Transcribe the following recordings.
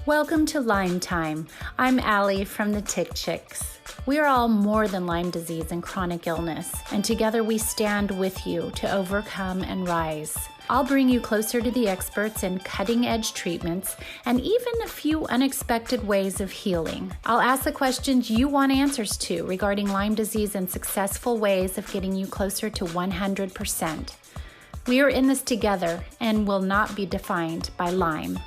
Welcome to Lyme Time. I'm Allie from the Tick Chicks. We are all more than Lyme disease and chronic illness, and together we stand with you to overcome and rise. I'll bring you closer to the experts in cutting-edge treatments and even a few unexpected ways of healing. I'll ask the questions you want answers to regarding Lyme disease and successful ways of getting you closer to 100%. We are in this together and will not be defined by Lyme.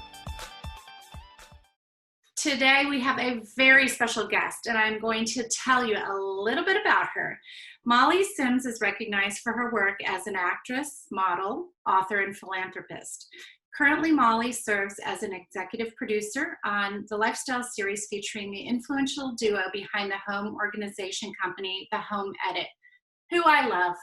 Today we have a very special guest, and I'm going to tell you a little bit about her. Molly Sims is recognized for her work as an actress, model, author, and philanthropist. Currently, Molly serves as an executive producer on the lifestyle series featuring the influential duo behind the home organization company, The Home Edit, who I love.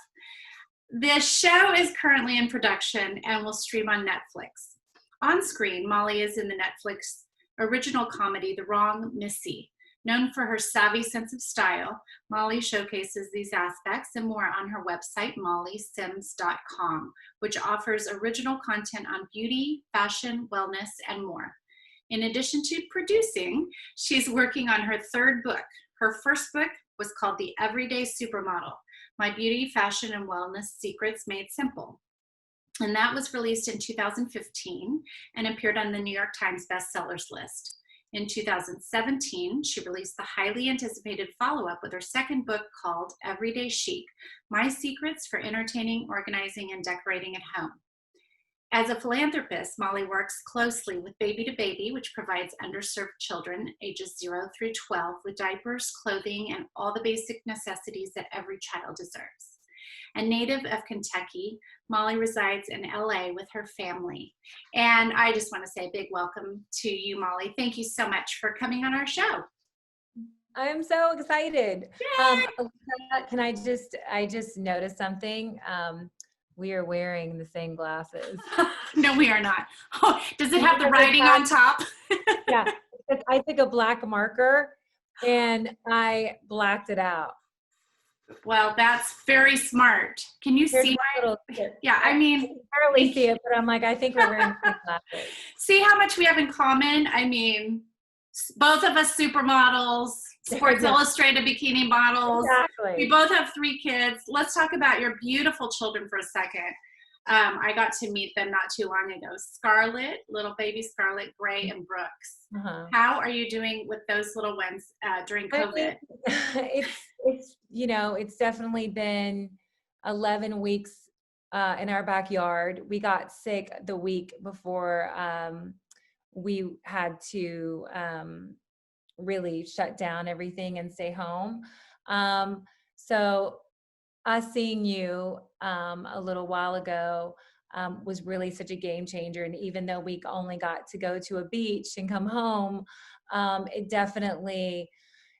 The show is currently in production and will stream on Netflix. On screen, Molly is in the Netflix original comedy, The Wrong Missy. Known for her savvy sense of style, Molly showcases these aspects and more on her website, mollysims.com, which offers original content on beauty, fashion, wellness, and more. In addition to producing, she's working on her third book. Her first book was called The Everyday Supermodel: My Beauty, Fashion, and Wellness Secrets Made Simple. And that was released in 2015 and appeared on the New York Times bestsellers list. In 2017, she released the highly anticipated follow-up with her second book called Everyday Chic: My Secrets for Entertaining, Organizing, and Decorating at Home. As a philanthropist, Molly works closely with Baby to Baby, which provides underserved children ages 0 through 12 with diapers, clothing, and all the basic necessities that every child deserves. A native of Kentucky, Molly resides in LA with her family. And I just want to say a big welcome to you, Molly. Thank you so much for coming on our show. I'm so excited. Yay! Can I just noticed something. We are wearing the same glasses. No, we are not. Oh, does it have the writing on top? Yeah, I took a black marker and I blacked it out. Well, that's very smart. Can you see my? Yeah, I mean, I can barely see it, but I'm like, I think we're wearing the same glasses. See how much we have in common? I mean, both of us supermodels, Sports Illustrated bikini models. Exactly. We both have 3 kids. Let's talk about your beautiful children for a second. I got to meet them not too long ago. Scarlett, little baby Scarlett, Gray, and Brooks. Uh-huh. How are you doing with those little ones during COVID? It's definitely been 11 weeks in our backyard. We got sick the week before we had to really shut down everything and stay home. So us seeing you a little while ago was really such a game changer. And even though we only got to go to a beach and come home,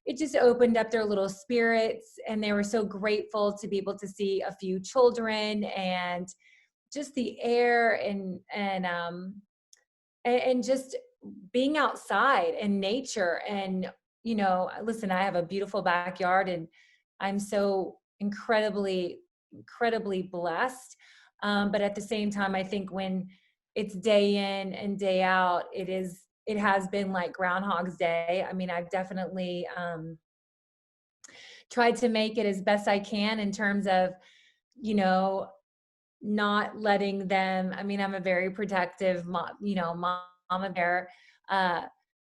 it just opened up their little spirits, and they were so grateful to be able to see a few children and just the air and just being outside and nature. And, listen, I have a beautiful backyard and I'm so incredibly blessed. But at the same time, I think when it's day in and day out, it has been like Groundhog's Day. I mean, I've definitely tried to make it as best I can in terms of, not letting them, I'm a very protective mama bear,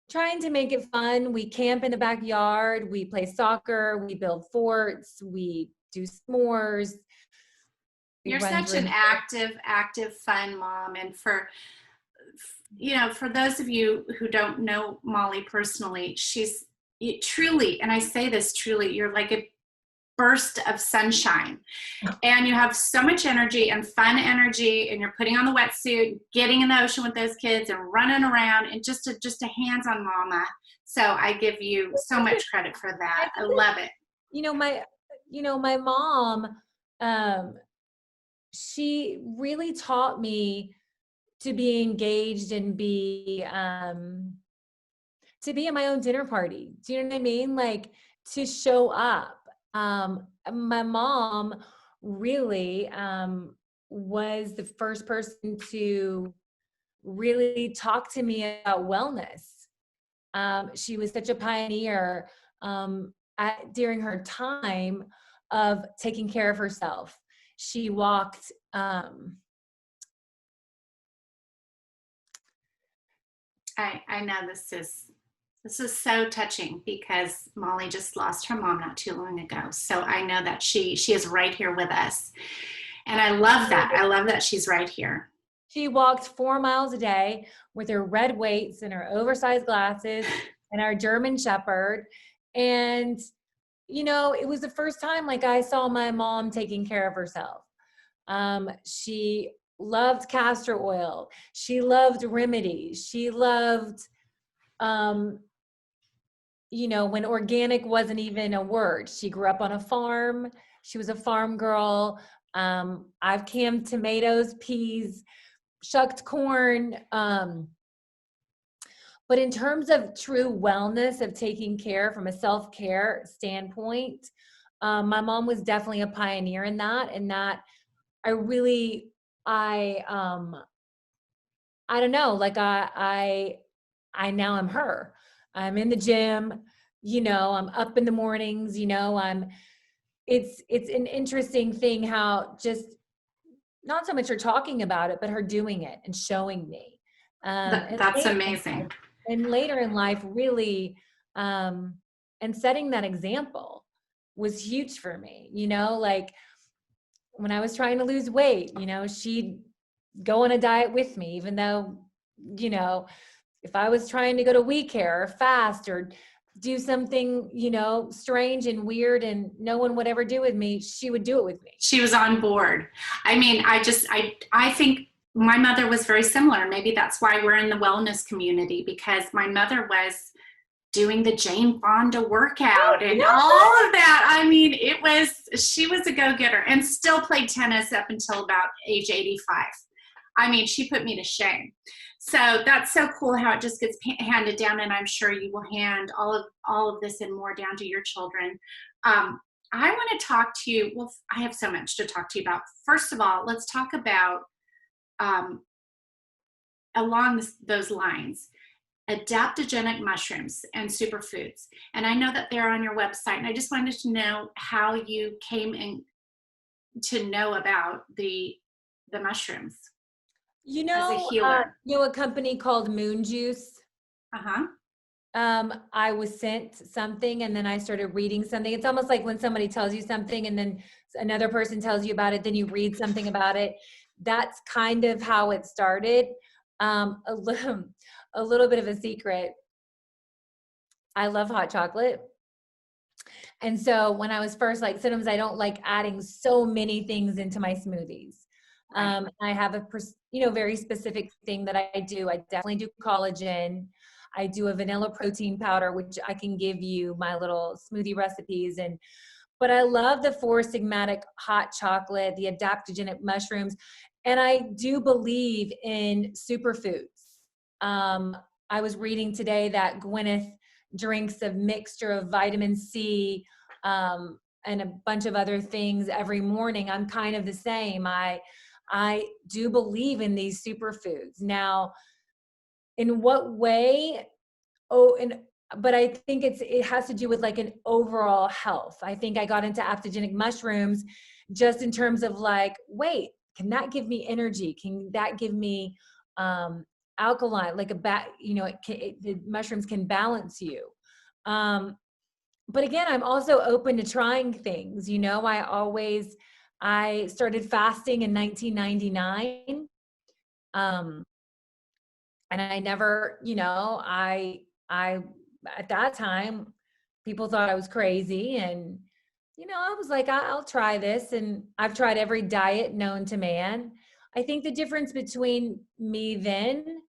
trying to make it fun. We camp in the backyard, we play soccer, we build forts, we do s'mores. You're such an active, fun mom. And for those of you who don't know Molly personally, she's truly, and I say this truly, you're like a burst of sunshine. And you have so much energy and fun energy, and you're putting on the wetsuit, getting in the ocean with those kids and running around, and just a hands-on mama. So I give you so much credit for that. I love it. My mom, she really taught me to be engaged and to be at my own dinner party. Do you know what I mean? Like, to show up. My mom really was the first person to really talk to me about wellness. She was such a pioneer during her time of taking care of herself. She walked, I know this is so touching because Molly just lost her mom not too long ago. So I know that she is right here with us. And I love that. I love that she's right here. She walked 4 miles a day with her red weights and her oversized glasses and our German Shepherd. And, you know, it was the first time like I saw my mom taking care of herself. She loved castor oil. She loved remedies. She loved, you know, when organic wasn't even a word. She grew up on a farm. She was a farm girl. I've canned tomatoes, peas, shucked corn. But in terms of true wellness, of taking care from a self-care standpoint, my mom was definitely a pioneer in that. And that I really, I don't know, like I now am her. I'm in the gym, you know, I'm up in the mornings, you know, it's an interesting thing how just not so much her talking about it, but her doing it and showing me. That's amazing. And later in life, really, and setting that example was huge for me, you know, like when I was trying to lose weight, you know, she'd go on a diet with me, even though, you know, if I was trying to go to We Care or fast or do something, you know, strange and weird and no one would ever do with me, she would do it with me. She was on board. I mean, I think my mother was very similar. Maybe that's why we're in the wellness community, because my mother was doing the Jane Fonda workout and all of that. I mean, she was a go-getter and still played tennis up until about age 85. I mean, she put me to shame. So that's so cool how it just gets handed down, and I'm sure you will hand all of this and more down to your children. I want to talk to you. Well, I have so much to talk to you about. First of all, let's talk about along those lines, adaptogenic mushrooms and superfoods. And I know that they're on your website, and I just wanted to know how you came in to know about the mushrooms. You know, as a healer. a company called Moon Juice. Uh-huh. I was sent something and then I started reading something. It's almost like when somebody tells you something and then another person tells you about it, then you read something about it. That's kind of how it started. A little bit of a secret. I love hot chocolate. And so when I was first, like, sometimes I don't like adding so many things into my smoothies. I have a, very specific thing that I do. I definitely do collagen. I do a vanilla protein powder, which I can give you my little smoothie recipes. But I love the 4 Sigmatic hot chocolate, the adaptogenic mushrooms. And I do believe in superfoods. I was reading today that Gwyneth drinks a mixture of vitamin C and a bunch of other things every morning. I'm kind of the same. I do believe in these superfoods. Now, in what way? But I think it has to do with like an overall health. I think I got into adaptogenic mushrooms just in terms of like, wait, can that give me energy? Can that give me alkaline, like the mushrooms can balance you. But again, I'm also open to trying things. I started fasting in 1999. And I never, I at that time, people thought I was crazy. And, I was like, I'll try this. And I've tried every diet known to man. I think the difference between me then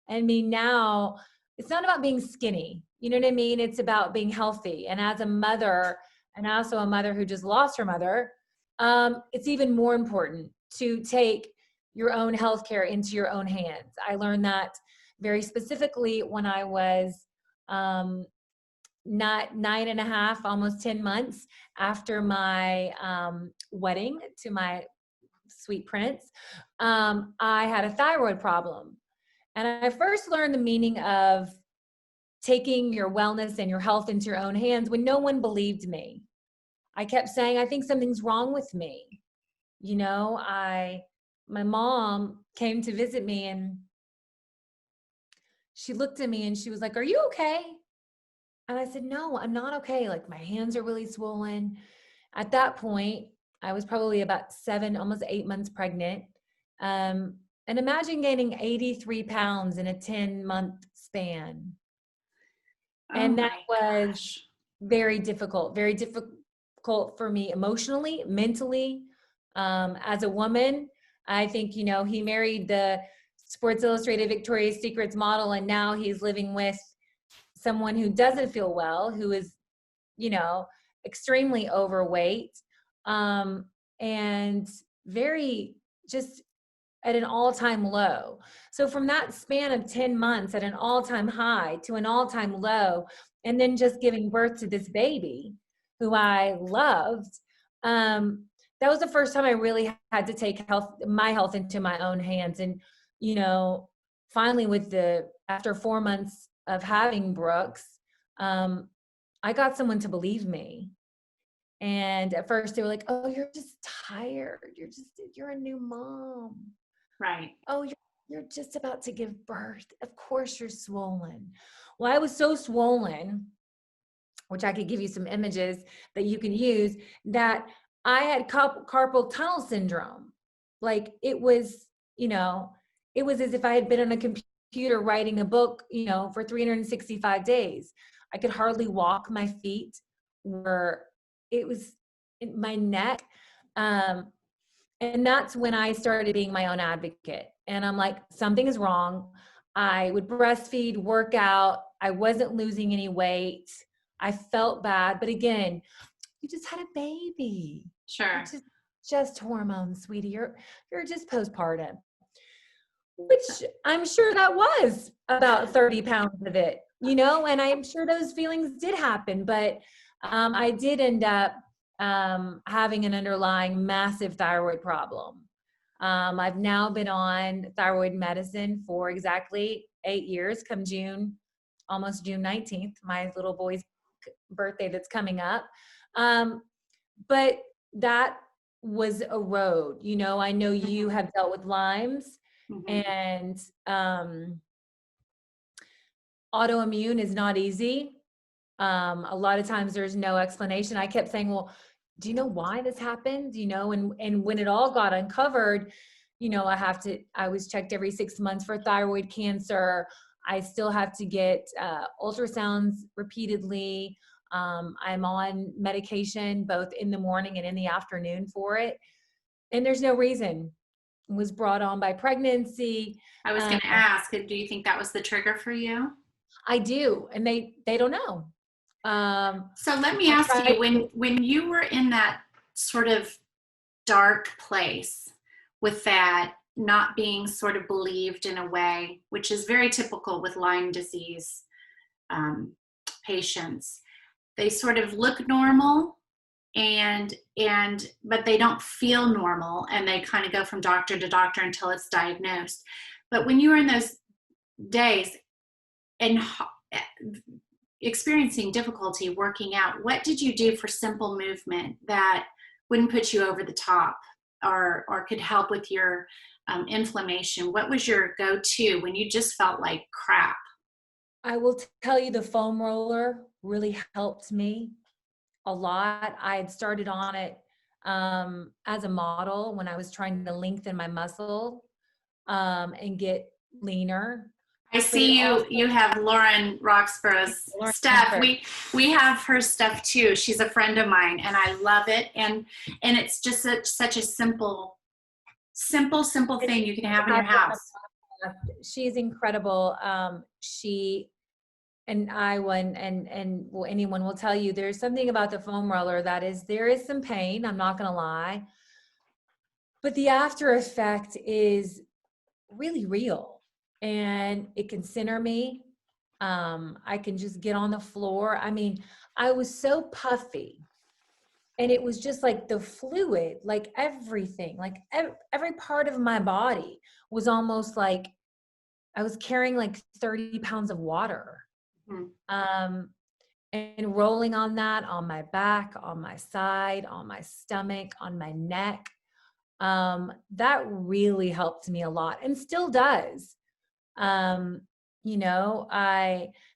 and me now, it's not about being skinny. You know what I mean? It's about being healthy. And as a mother, and also a mother who just lost her mother, it's even more important to take your own healthcare into your own hands. I learned that very specifically when I was not 9.5, almost 10 months after my wedding to my sweet prince. I had a thyroid problem. And I first learned the meaning of taking your wellness and your health into your own hands when no one believed me. I kept saying, I think something's wrong with me. You know, my mom came to visit me and she looked at me and she was like, "Are you okay?" And I said, "No, I'm not okay. Like my hands are really swollen." At that point, I was probably about 7, almost 8 months pregnant. And imagine gaining 83 pounds in a 10-month span. Oh And that my was gosh. very difficult for me emotionally, mentally. As a woman, I think, you know, he married the Sports Illustrated Victoria's Secrets model, and now he's living with someone who doesn't feel well, who is, you know, extremely overweight, and very just at an all-time low. So from that span of 10 months at an all-time high to an all-time low, and then just giving birth to this baby who I loved, that was the first time I really had to take my health into my own hands. And, you know, finally after 4 months of having Brooks, I got someone to believe me. And at first they were like, "Oh, you're just tired. You're a new mom. Right. Oh, you're just about to give birth. Of course you're swollen." Well, I was so swollen, which I could give you some images that you can use, that I had carpal tunnel syndrome. Like it was, you know, it was as if I had been on a computer writing a book, you know, for 365 days. I could hardly walk. My feet were, it was in my neck. And that's when I started being my own advocate. And I'm like, something is wrong. I would breastfeed, work out. I wasn't losing any weight. I felt bad. But again, you just had a baby. Sure. It's just hormones, sweetie. You're just postpartum, which I'm sure that was about 30 pounds of it, you know, and I'm sure those feelings did happen. But I did end up having an underlying massive thyroid problem. I've now been on thyroid medicine for exactly 8 years. Come June, almost June 19th, my little boy's birthday that's coming up. But that was a road. You know, I know you have dealt with Lyme's, and autoimmune is not easy. A lot of times there's no explanation. I kept saying, "Well, do you know why this happened?" You know, and when it all got uncovered, you know, I was checked every 6 months for thyroid cancer. I still have to get ultrasounds repeatedly. I'm on medication both in the morning and in the afternoon for it. And there's no reason. It was brought on by pregnancy. I was going to ask, do you think that was the trigger for you? I do. And they don't know. So let me ask you, when you were in that sort of dark place with that not being sort of believed in a way, which is very typical with Lyme disease patients, they sort of look normal but they don't feel normal, and they kind of go from doctor to doctor until it's diagnosed. But when you were in those days and experiencing difficulty working out, what did you do for simple movement that wouldn't put you over the top or could help with your inflammation? What was your go-to when you just felt like crap? I will tell you, the foam roller really helped me a lot. I had started on it as a model when I was trying to lengthen my muscle and get leaner. I see you have Lauren Roxborough's stuff. We have her stuff too. She's a friend of mine, and I love it. And it's just such a simple thing you can have in your house. She's incredible. She and anyone will tell you, there's something about the foam roller there is some pain. I'm not going to lie, but the after effect is really real. And it can center me. I can just get on the floor. I mean, I was so puffy, and it was just like the fluid, like everything, like every part of my body was almost like I was carrying like 30 pounds of water. Mm. And rolling on that on my back, on my side, on my stomach, on my neck. That really helped me a lot and still does. I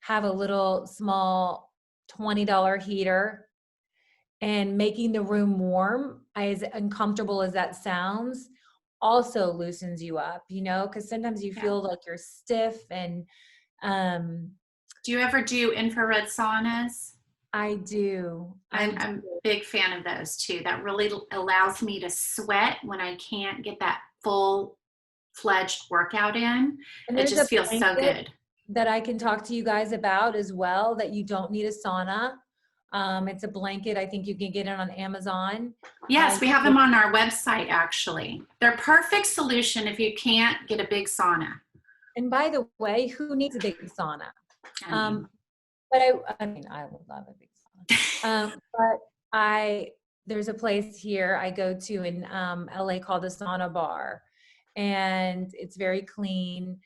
have a little small $20 heater, and making the room warm, as uncomfortable as that sounds, also loosens you up, because sometimes you feel like you're stiff. And do you ever do infrared saunas? I do. I'm a big fan of those too. That really allows me to sweat when I can't get that full-fledged workout in. And It there's just a feels so good. that I can talk to you guys about as well, that you don't need a sauna. It's a blanket. I think you can get it on Amazon. Yes, we have them on our website, actually. They're a perfect solution if you can't get a big sauna. And by the way, who needs a big sauna? But I mean, I would love a big sauna. But there's a place here I go to in LA called the Sauna Bar, and it's very clean.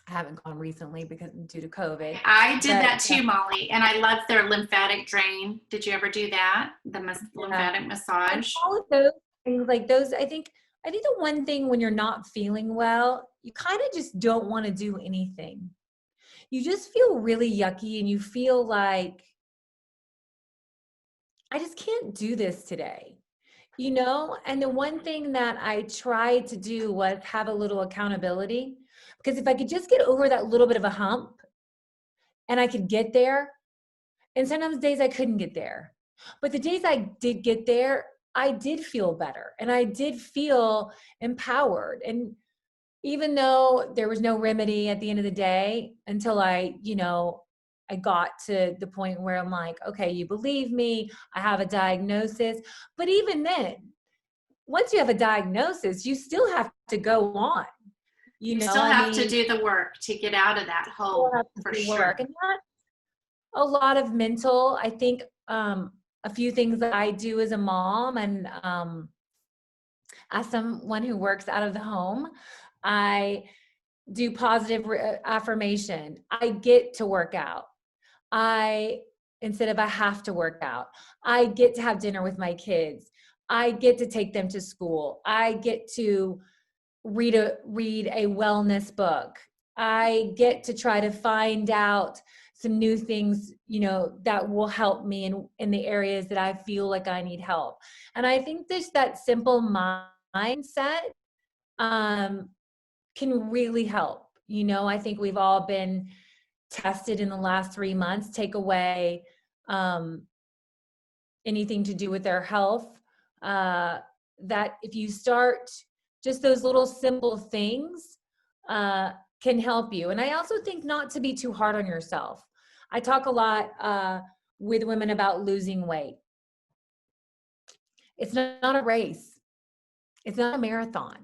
I haven't gone recently because due to COVID. I did that too, Molly, and I love their lymphatic drain. Did you ever do that? The lymphatic massage? And all of those things, like those, I think the one thing when you're not feeling well, you kind of just don't want to do anything. You just feel really yucky and you feel like, I just can't do this today, And the one thing that I tried to do was have a little accountability, because if I could just get over that little bit of a hump and I could get there, and sometimes days I couldn't get there, but the days I did get there, I did feel better and I did feel empowered. And even though there was no remedy at the end of the day until I got to the point where I'm like, okay, you believe me, I have a diagnosis. But even then, once you have a diagnosis, you still have to go on. You still have to do the work to get out of that hole, for sure. And not a lot of mental, I think a few things that I do as a mom and as someone who works out of the home, I do positive affirmation. I get to work out. Instead of I have to work out, I get to have dinner with my kids. I get to take them to school. I get to read a wellness book. I get to try to find out some new things, that will help me in the areas that I feel like I need help. And I think that simple mindset can really help. I think we've all been tested in the last 3 months. Take away anything to do with their health, that if you start just those little simple things can help you. And I also think not to be too hard on yourself. I talk a lot with women about losing weight. It's not a race. It's not a marathon.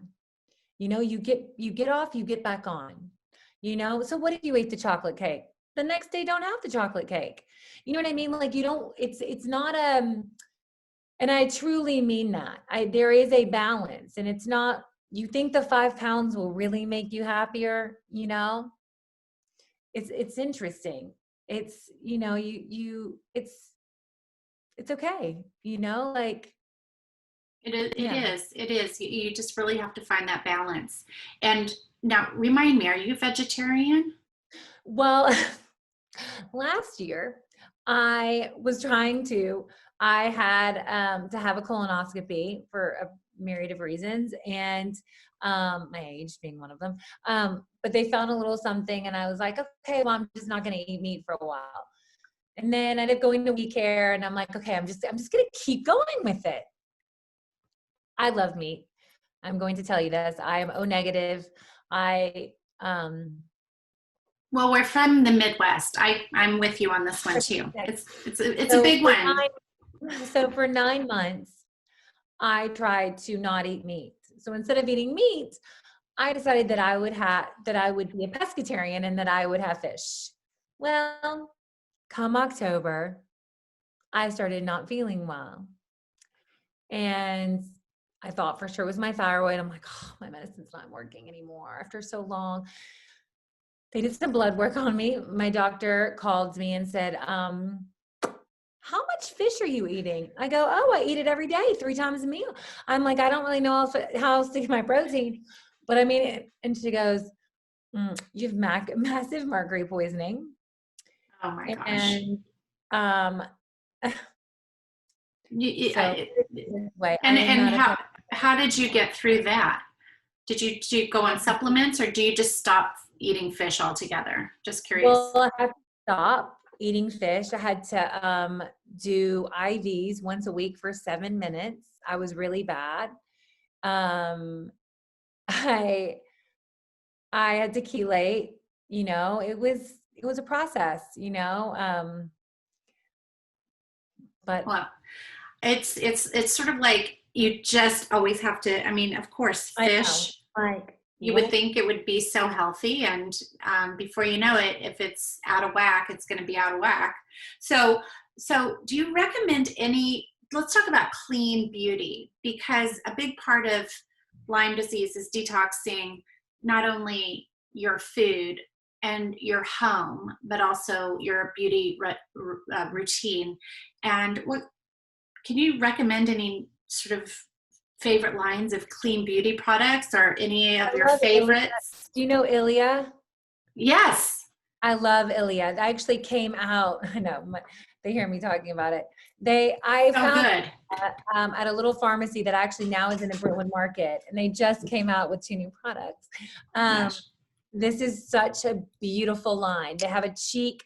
You get off, you get back on. So what if you ate the chocolate cake? The next day, don't have the chocolate cake. You know what I mean? Like it's not and I truly mean that. There is a balance, and it's not, you think the 5 pounds will really make you happier, It's interesting. It's, it's okay, like. It is. You just really have to find that balance. And now remind me, are you vegetarian? Well, last year I had to have a colonoscopy for a myriad of reasons, and my age being one of them. But they found a little something, and I was like, okay, well, I'm just not going to eat meat for a while. And then I ended up going to We Care, and I'm like, okay, I'm just going to keep going with it. I love meat. I'm going to tell you this. I am O negative. Well, we're from the Midwest. I'm with you on this one too. It's a big one. So for 9 months, I tried to not eat meat. So instead of eating meat, I decided that I would be a pescatarian and that I would have fish. Well, come October, I started not feeling well. And I thought for sure it was my thyroid. I'm like, oh, my medicine's not working anymore after so long. They did some blood work on me. My doctor called me and said, how much fish are you eating? I go, oh, I eat it every day, 3 times a meal. I'm like, I don't really know how else to get my protein, but I mean, and she goes, you have massive mercury poisoning. Oh my gosh. And, how did you get through that? Did you go on supplements, or do you just stop eating fish altogether? Just curious. Well, I had to stop eating fish. I had to do IVs once a week for 7 minutes. I was really bad. I had to chelate, you know, it was a process, you know. But well, it's sort of like you just always have to, I mean, of course, fish, like you would think it would be so healthy, and before you know it, if it's out of whack, it's going to be out of whack. So do you recommend let's talk about clean beauty, because a big part of Lyme disease is detoxing not only your food and your home, but also your beauty routine. And can you recommend any sort of favorite lines of clean beauty products, or any of your favorites? Do you know Ilia? Yes. I love Ilia. I actually came out, I know, they hear me talking about it. I found good. At a little pharmacy that actually now is in the Brentwood Market, and they just came out with 2 new products. This is such a beautiful line. They have a cheek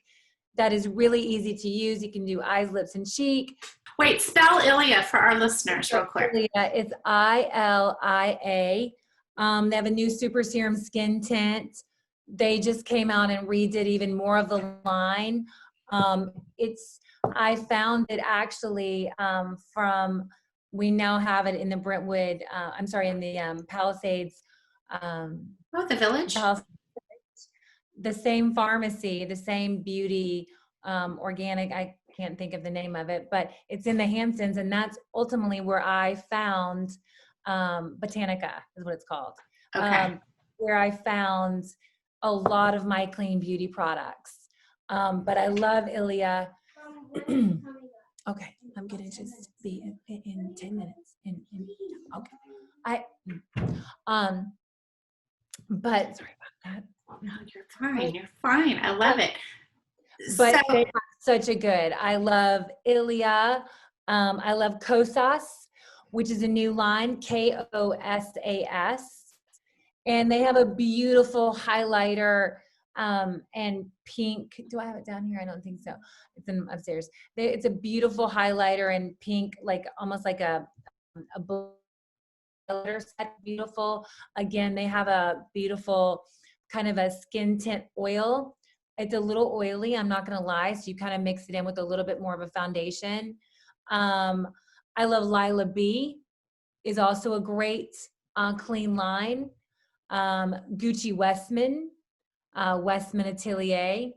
that is really easy to use. You can do eyes, lips, and cheek. Wait, spell Ilia for our listeners real quick. Ilia, it's ILIA. They have a new super serum skin tint. They just came out and redid even more of the line. I found it actually we now have it in the Brentwood, in the Palisades. The Village? The same pharmacy, the same beauty, organic, I can't think of the name of it, but it's in the Hamptons, and that's ultimately where I found Botanica is what it's called. Okay. Where I found a lot of my clean beauty products. But I love Ilia. Okay, I'm gonna just be in 10 minutes. Okay. But sorry about that. No, you're fine. You're fine. I love it. But they have such a good. I love Ilia. I love Kosas, which is a new line, KOSAS. And they have a beautiful highlighter and pink. Do I have it down here? I don't think so. It's in upstairs. It's a beautiful highlighter and pink, like almost like a set. Beautiful. Again, they have a beautiful kind of a skin tint oil. It's a little oily, I'm not going to lie. So you kind of mix it in with a little bit more of a foundation. I love Lila B is also a great clean line. Gucci Westman Atelier.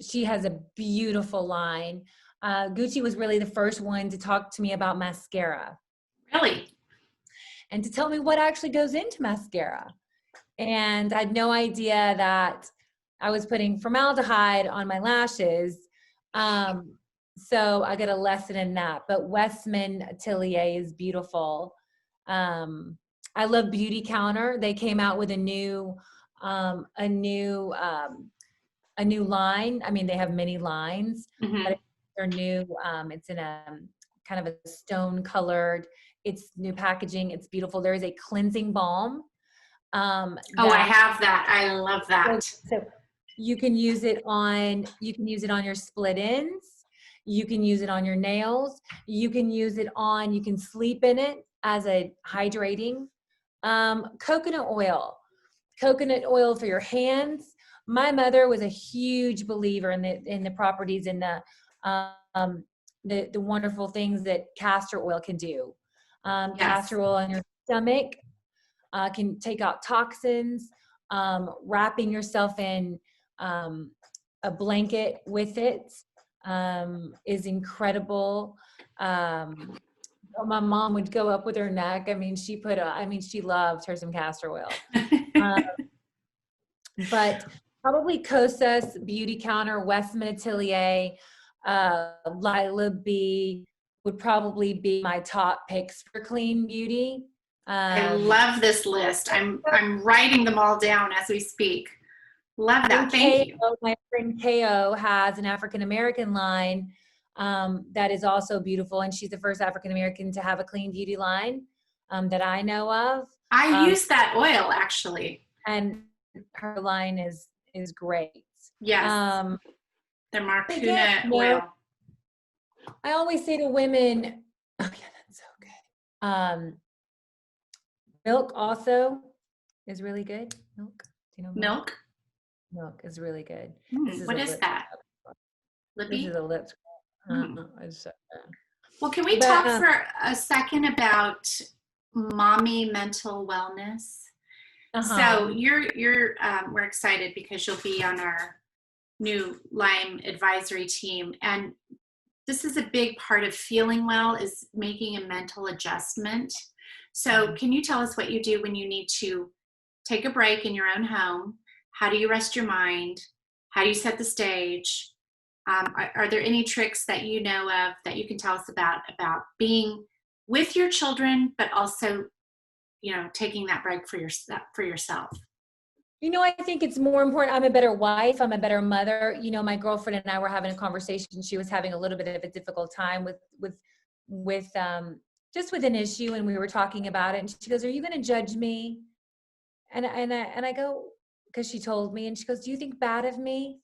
She has a beautiful line. Gucci was really the first one to talk to me about mascara. Really? And to tell me what actually goes into mascara. And I had no idea that I was putting formaldehyde on my lashes. So I got a lesson in that. But Westman Atelier is beautiful. I love Beauty Counter. They came out with a new line. I mean, they have many lines, but they're new. It's in a kind of a stone colored. It's new packaging. It's beautiful. There is a cleansing balm. I have that. I love that. So you can use it on your split ends. You can use it on your nails. You can sleep in it as a hydrating. Coconut oil for your hands. My mother was a huge believer in the properties and the wonderful things that castor oil can do. Yes. Castor oil on your stomach can take out toxins. Wrapping yourself in a blanket with it is incredible. My mom would go up with her neck. I mean, she loved her some castor oil. But Probably Kosas, Beauty Counter, Westman Atelier, Lila B would probably be my top picks for clean beauty. I love this list. I'm writing them all down as we speak. Love that. Thank you. My friend KO has an African American line that is also beautiful, and she's the first African American to have a clean beauty line that I know of. I use that oil actually, and her line is great. Yes, the Marcuna oil. I always say to women, oh yeah, that's so good. Milk also is really good. Milk. Do you know milk? Milk is really good. What is that? Lippy? This is a lip scrub. Well, can we talk for a second about mommy mental wellness? So we're excited because you'll be on our new Lyme advisory team, and this is a big part of feeling well is making a mental adjustment. So can you tell us what you do when you need to take a break in your own home? How do you rest your mind? How do you set the stage? Are there any tricks that you know of that you can tell us about being with your children, but also, taking that break for yourself? I think it's more important. I'm a better wife. I'm a better mother. My girlfriend and I were having a conversation. She was having a little bit of a difficult time with just with an issue, and we were talking about it. And she goes, "Are you going to judge me?" And I go, because she told me, and she goes, "Do you think bad of me?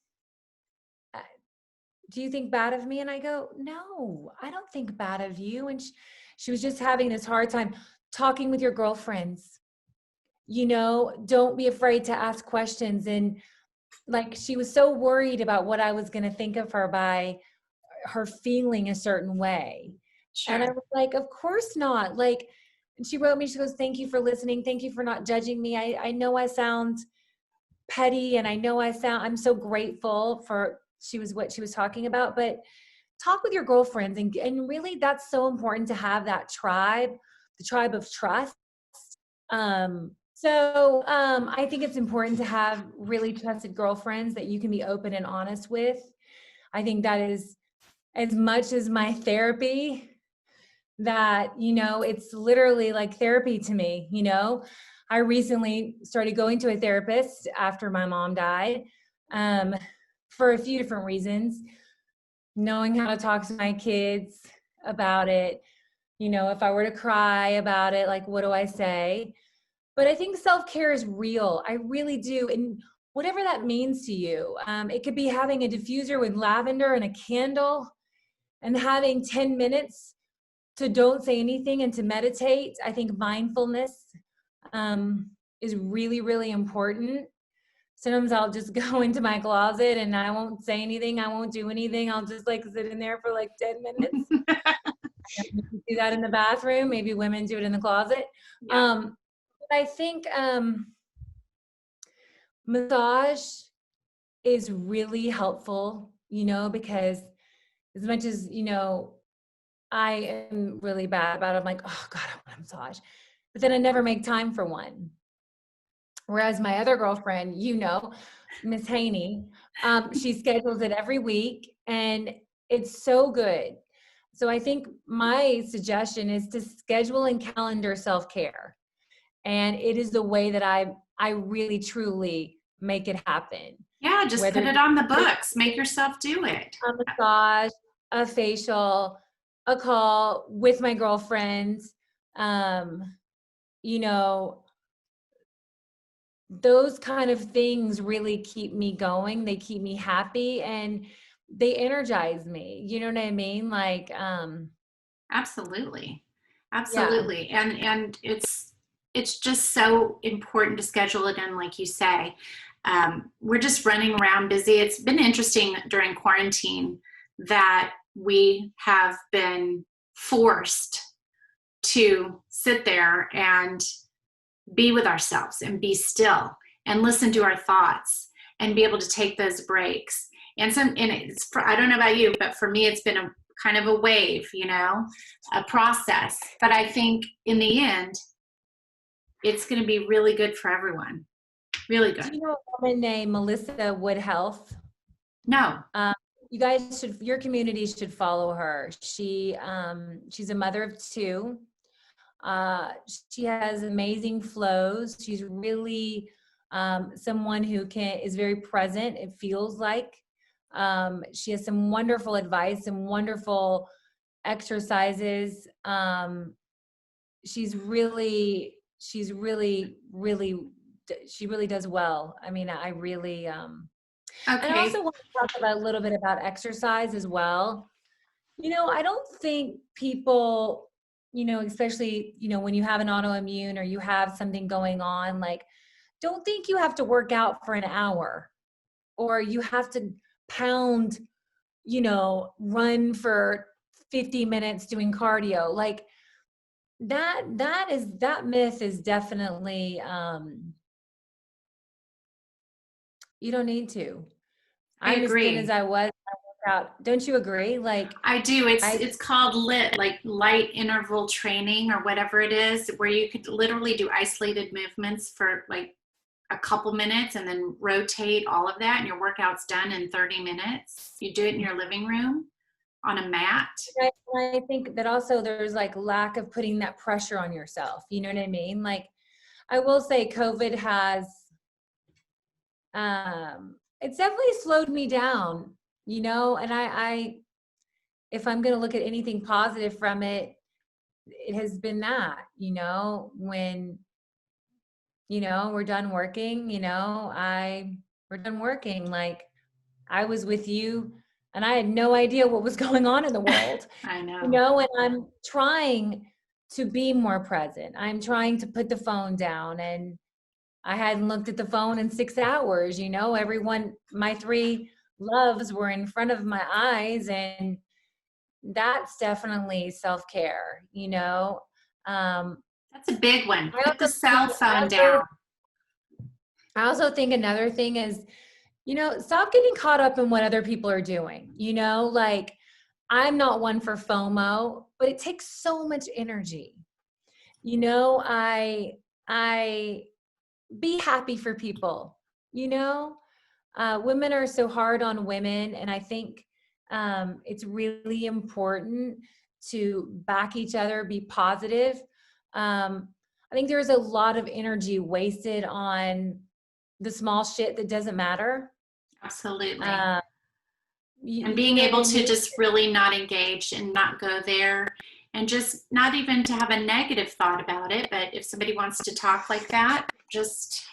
Do you think bad of me?" And I go, "No, I don't think bad of you." And she was just having this hard time talking with your girlfriends. Don't be afraid to ask questions. And like, she was so worried about what I was going to think of her by her feeling a certain way. Sure. And I was like, of course not. Like, and she wrote me, she goes, "Thank you for listening. Thank you for not judging me. I know I sound petty, and I know I'm so grateful for," what she was talking about, but talk with your girlfriends. And really, that's so important to have that tribe, the tribe of trust. So I think it's important to have really trusted girlfriends that you can be open and honest with. I think that is as much as my therapy, that, it's literally like therapy to me. I recently started going to a therapist after my mom died for a few different reasons. Knowing how to talk to my kids about it. If I were to cry about it, like, what do I say? But I think self-care is real. I really do. And whatever that means to you, it could be having a diffuser with lavender and a candle and having 10 minutes to don't say anything and to meditate. I think mindfulness is really, really important. Sometimes I'll just go into my closet and I won't say anything. I won't do anything. I'll just like sit in there for like 10 minutes. Do that in the bathroom. Maybe women do it in the closet. Yeah. I think massage is really helpful, because as much as, I am really bad about it, I'm like, oh God, I want a massage. But then I never make time for one. Whereas my other girlfriend, Miss Haney, she schedules it every week, and it's so good. So I think my suggestion is to schedule and calendar self-care. And it is the way that I really, truly make it happen. Yeah, just put it on the books. Make yourself do it. A massage, a facial, a call with my girlfriends. Those kind of things really keep me going. They keep me happy, and they energize me. You know what I mean? Like, absolutely. Yeah. And it's just so important to schedule it in, like you say. We're just running around busy. It's been interesting during quarantine that we have been forced to sit there and be with ourselves and be still and listen to our thoughts and be able to take those breaks. And I don't know about you, but for me, it's been a kind of a wave, a process. But I think in the end, it's going to be really good for everyone. Really Do good. you know a woman named Melissa Wood Health? No. You guys should, your community should follow her. She's a mother of two. She has amazing flows. She's really someone who is very present, it feels like. She has some wonderful advice, some wonderful exercises. She really does well. I mean, I really, and I Okay. also want to talk about a little bit about exercise as well. I don't think people, especially, when you have an autoimmune or you have something going on, like, don't think you have to work out for an hour or you have to pound, run for 50 minutes doing cardio. Like that myth is definitely, you don't need to. I I'm as thin as agree. I was. I work out. Don't you agree? Like, I do. It's I, it's called light interval training or whatever it is, where you could literally do isolated movements for like a couple minutes and then rotate all of that, and your workout's done in 30 minutes. You do it in your living room on a mat. I think that also there's like lack of putting that pressure on yourself. You know what I mean? Like, I will say COVID has, it's definitely slowed me down, and if I'm going to look at anything positive from it, it has been that, when, we're done working, we're done working. Like, I was with you and I had no idea what was going on in the world, I know. and I'm trying to be more present. I'm trying to put the phone down, and I hadn't looked at the phone in 6 hours, everyone, my 3 loves were in front of my eyes, and that's definitely self-care, That's a big one. I Put the also think, cell phone down. another thing is, stop getting caught up in what other people are doing, like, I'm not one for FOMO, but it takes so much energy. I be happy for people, women are so hard on women, and I think it's really important to back each other, be positive. I think there's a lot of energy wasted on the small shit that doesn't matter. Absolutely. Uh, And you being know what able I to mean? just really not engage and not go there, and just not even to have a negative thought about it, but if somebody wants to talk like that, just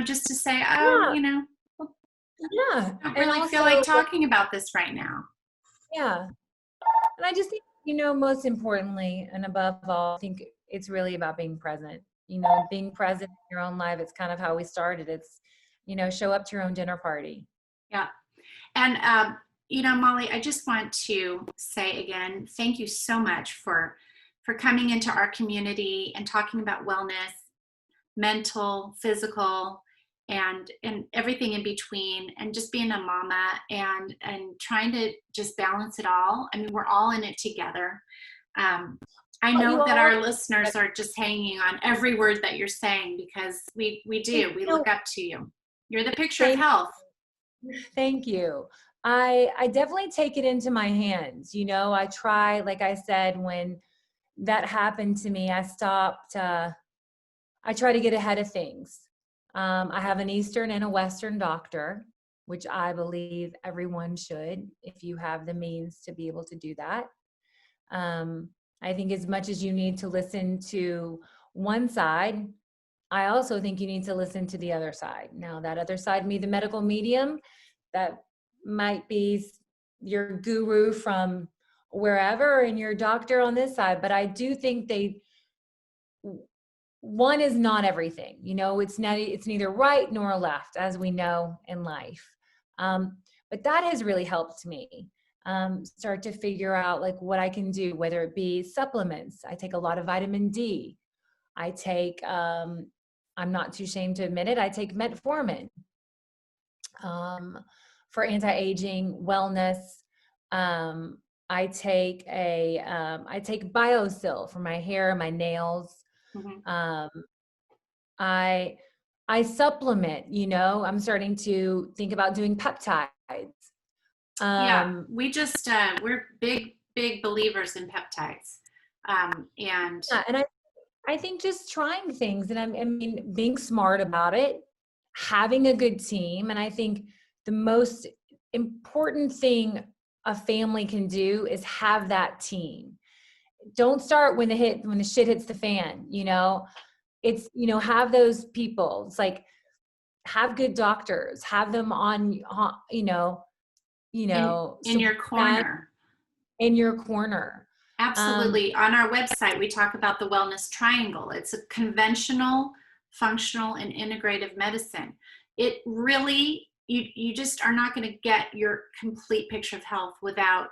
just to say, oh, Yeah, yeah. I don't And really feel also, like talking about this right now. yeah. And I just think, most importantly and above all, I think it's really about being present. Being present in your own life. It's kind of how we started. It's, show up to your own dinner party. Yeah. And Molly, I just want to say again, thank you so much for coming into our community and talking about wellness, mental, physical, and everything in between, and just being a mama and trying to just balance it all. I mean, we're all in it together. I You know that all, our listeners are just hanging on every word that you're saying, because we do. We look up to you. You're the picture of thank health. Thank you. I definitely take it into my hands. I try, like I said, when that happened to me, I stopped, I try to get ahead of things. I have an Eastern and a Western doctor, which I believe everyone should, if you have the means to be able to do that. I think as much as you need to listen to one side, I also think you need to listen to the other side. Now, that other side, me, the medical medium, that might be your guru from wherever and your doctor on this side. But I do think one is not everything. It's neither right nor left, as we know in life. But that has really helped me start to figure out like what I can do, whether it be supplements. I take a lot of vitamin D. I take, I'm not too ashamed to admit it, I take metformin for anti-aging, wellness. I take BioSil for my hair, my nails. Mhm. I I supplement, I'm starting to think about doing peptides. Yeah, Um, we just we're big believers in peptides, and yeah, and I think just trying things, and I mean, being smart about it, having a good team. And I think the most important thing a family can do is have that team. Don't start when the shit hits the fan, it's, have those people. It's like, have good doctors, have them on, in your support corner. in your corner. Absolutely. On our website, we talk about the wellness triangle. It's a conventional, functional, and integrative medicine. It really, you just are not going to get your complete picture of health without,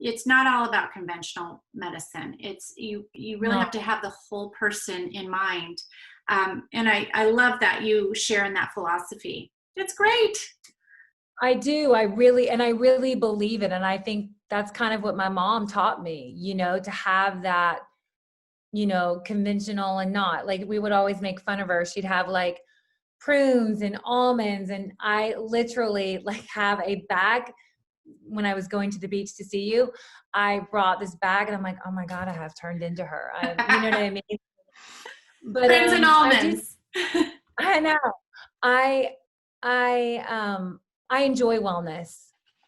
it's not all about conventional medicine. It's you really No, have to have the whole person in mind. And I love that you share in that philosophy. It's great. I do. I really believe it. And I think that's kind of what my mom taught me, to have that, conventional and not. Like, we would always make fun of her. She'd have like prunes and almonds. And I literally like have a bag. When I was going to the beach to see you, I brought this bag and I'm like, oh my God, I have turned into her. You know what I mean? But Prunes and I do. almonds. I know. I I I enjoy wellness.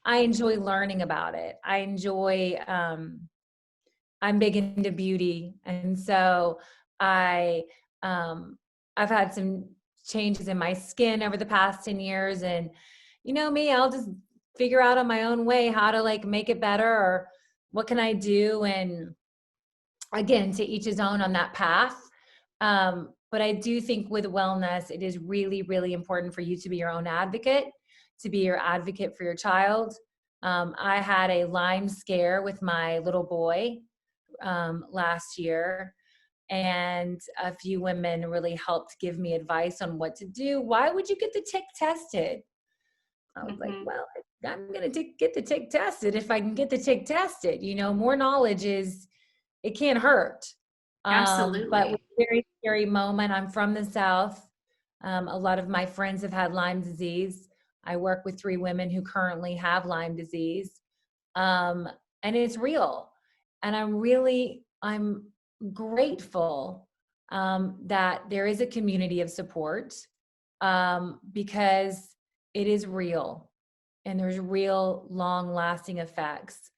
I enjoy learning about it. I enjoy I'm big into beauty. And so I I've had some changes in my skin over the past 10 years, and me, I'll just figure out on my own way how to like make it better, or what can I do. And again, to each his own on that path. But I do think with wellness, it is really, really important for you to be your own advocate, to be your advocate for your child. I had a Lyme scare with my little boy last year, and a few women really helped give me advice on what to do. Why would you get the tick tested? I was like, Mhm. well, I'm going to get the tick tested if I can get the tick tested. More knowledge it can't hurt. But with Absolutely. a very scary moment. I'm from the South. A lot of my friends have had Lyme disease. I work with 3 women who currently have Lyme disease. Um, and it's real. And I'm grateful that there is a community of support, because it is real, and there's real long lasting effects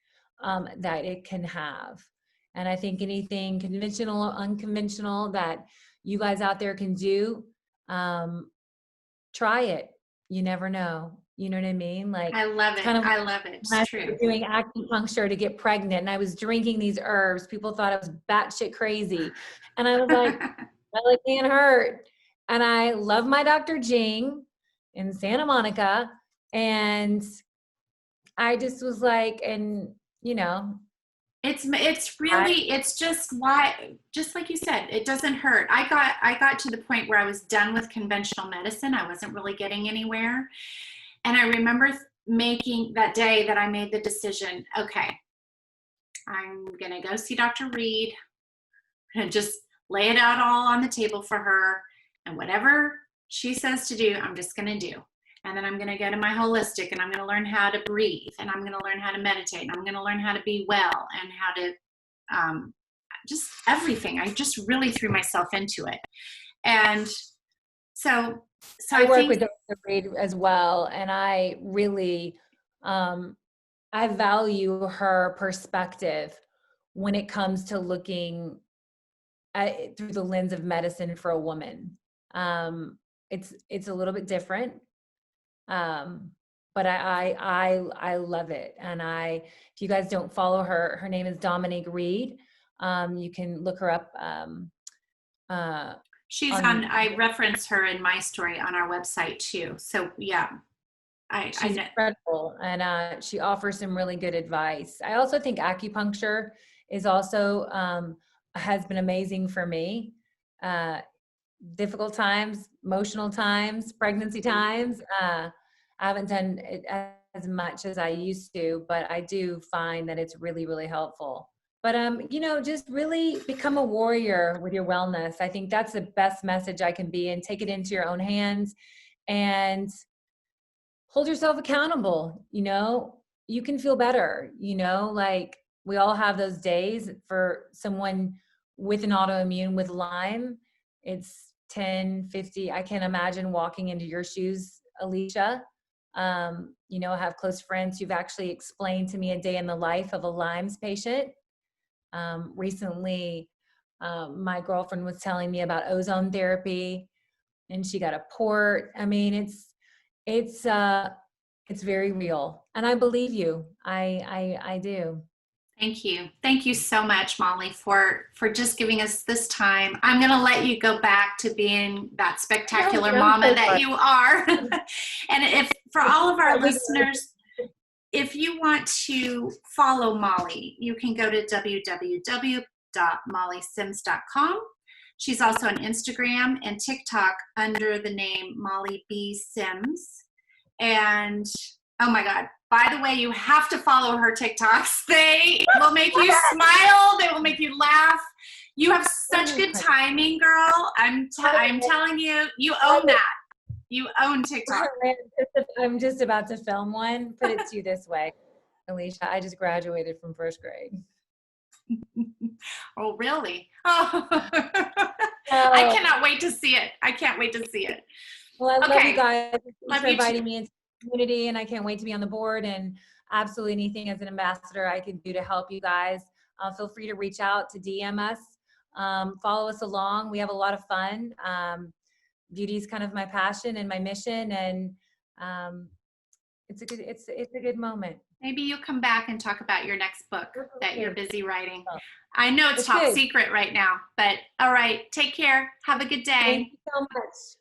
that it can have. And I think anything conventional or unconventional that you guys out there can do, um, try it. You never know. You know what I mean? Like, I love it's it. kind of I love it. when It's I true. started doing acupuncture to get pregnant, and I was drinking these herbs. People thought I was batshit crazy. And I was like, well, it can't hurt. And I love my Dr. Jing in Santa Monica. And I just was like, and It's I, really, it's just why, just like you said, it doesn't hurt. I got to the point where I was done with conventional medicine. I wasn't really getting anywhere. And I remember making that day that I made the decision, okay, I'm going to go see Dr. Reed and just lay it out all on the table for her. And whatever she says to do, I'm just going to do. And then I'm going to go to my holistic, and I'm going to learn how to breathe, and I'm going to learn how to meditate, and I'm going to learn how to be well, and how to just everything. I just really threw myself into it. And so I I work think, with Dr. Reed as well. And I really, um, I value her perspective when it comes to looking at it through the lens of medicine for a woman. It's a little bit different. Um, but I love it. And if you guys don't follow her, her name is Dominique Reed. You can look her up uh, she's on, on. I reference her in my story on our website too. So yeah, I She's know. incredible, and she offers some really good advice. I also think acupuncture is also has been amazing for me. Uh, Difficult times, emotional times, pregnancy times. I haven't done it as much as I used to, but I do find that it's really, really helpful. But, you know, just really become a warrior with your wellness. I think that's the best message I can be, and take it into your own hands and hold yourself accountable. You know, you can feel better, you know, like we all have those days. For someone with an autoimmune with Lyme, it's 10:50. I can't imagine walking into your shoes, Alicia. You know, I have close friends who've actually explained to me a day in the life of a Lyme's patient. Recently, my girlfriend was telling me about ozone therapy, and she got a port. I mean, it's very real, and I believe you. I do. Thank you. Thank you so much, Molly, for just giving us this time. I'm going to let you go back to being that spectacular mama that you are. And if for all of our listeners, if you want to follow Molly, you can go to www.mollysims.com. She's also on Instagram and TikTok under the name Molly B. Sims. And oh my God, by the way, you have to follow her TikToks. They will make you smile. They will make you laugh. You have such good timing, girl. I'm telling you, you own that. You own TikTok. I'm just about to film one. Put it to you this way, Alicia. I just graduated from first grade. Oh, really? Oh. I cannot wait to see it. I can't wait to see it. Well, I love you guys. Thanks for inviting me into the community, and I can't wait to be on the board, and absolutely anything as an ambassador I can do to help you guys. Feel free to reach out, to DM us, follow us along. We have a lot of fun. Beauty is kind of my passion and my mission, and it's a good moment. Maybe you'll come back and talk about your next book that you're busy writing. I know it's top secret right now, but all right, take care. Have a good day. Thank you so much.